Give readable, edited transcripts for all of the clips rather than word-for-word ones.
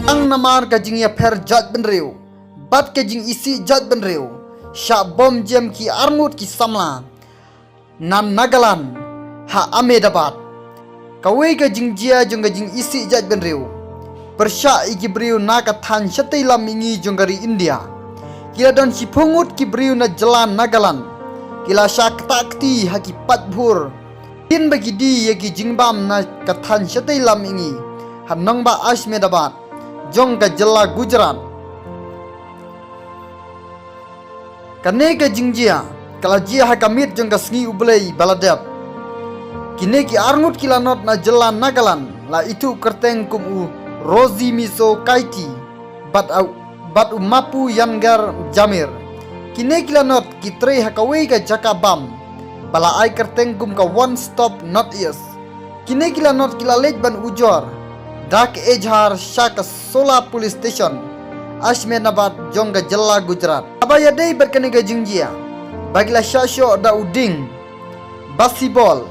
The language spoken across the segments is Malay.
ang namar ka jing ya pher jat ben reu bat ka jing isi jat ben reu sha bom jem ki armut ki samla nan Nagaland ha Ahmedabad kawai ka jing jia jong ka jing isi jat ben reu persha iki briu na ka than shatai lam ingi jongari India kila don si pungut ki briu na jalan Nagaland kila sha takti haki patbur tin bagi di yaki jingbam na ka than shatai lam ingi hanong ba Ahmedabad jong ka jala Gujarat kane ka jingjia kala jia hakamit jong ka sngi ublei baladep kine ki arngut kila not na jalan Nagaland la itu kerteng kum u Rozi miso kaiti bat mapu yangar jamir kine kila not ki tre hakawei ka jaka bam bala ai kerteng kum ka one stop not yes kine kila not kila lej ban ujor dak ejhar shaka sola police station Ahmedabad jongga jalla Gujarat abaya dei berkene ga jingjia bagila shasho da uding basibol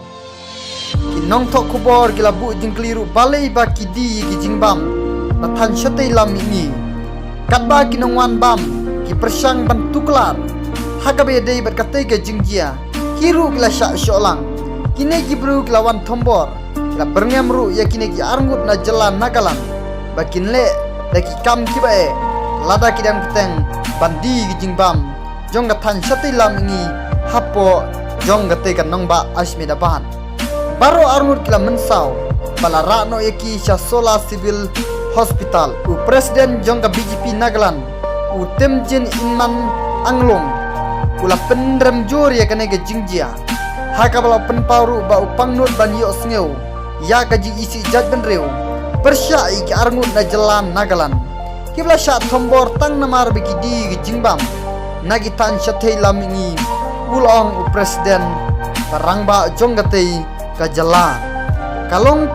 ki nong thok khobor gila bu jingkliru balei ba ki di ki jingbam na than shatai lam ini katba ki nongwan bam ki persang ban tuklar hakabe dei berkatei ga jingjia kiru gila shasho lang kine ki bru gila wan thombor la berngam ru yakine ki arngut na jalan Nagaland bakin le daki kam ki bae lada ki dam keteng bandi ki jingbam jong ga than shatai lam ngi hapo jong ga te kan nong ba Ahmedabad baro arngut kila mensau bala rano yaki sha sola civil hospital u presiden jong ga BJP Nagaland u temjin inman anglong ula pendrem jor yakane ga jingjia hakabala penpauru ba upangnut ban yo sneu ya gaji isi jat ben reu persya iki arngut na jalan Nagaland kibla sha thombor tang namar beki di jingbam nagi tan shathei lamingi ulong u presiden parangba jongatei ka jala kalong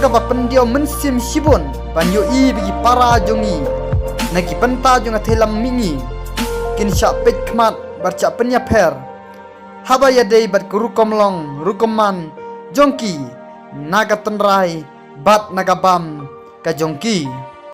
ka ba pendio mensim sibon banyo i beki para jongi nagi penta jonga thelam mingi kin sha pet khmat barcha penya pher habaya dei bat kurukomlong rukoman jongki naga tenrai bat nagabam ka jongki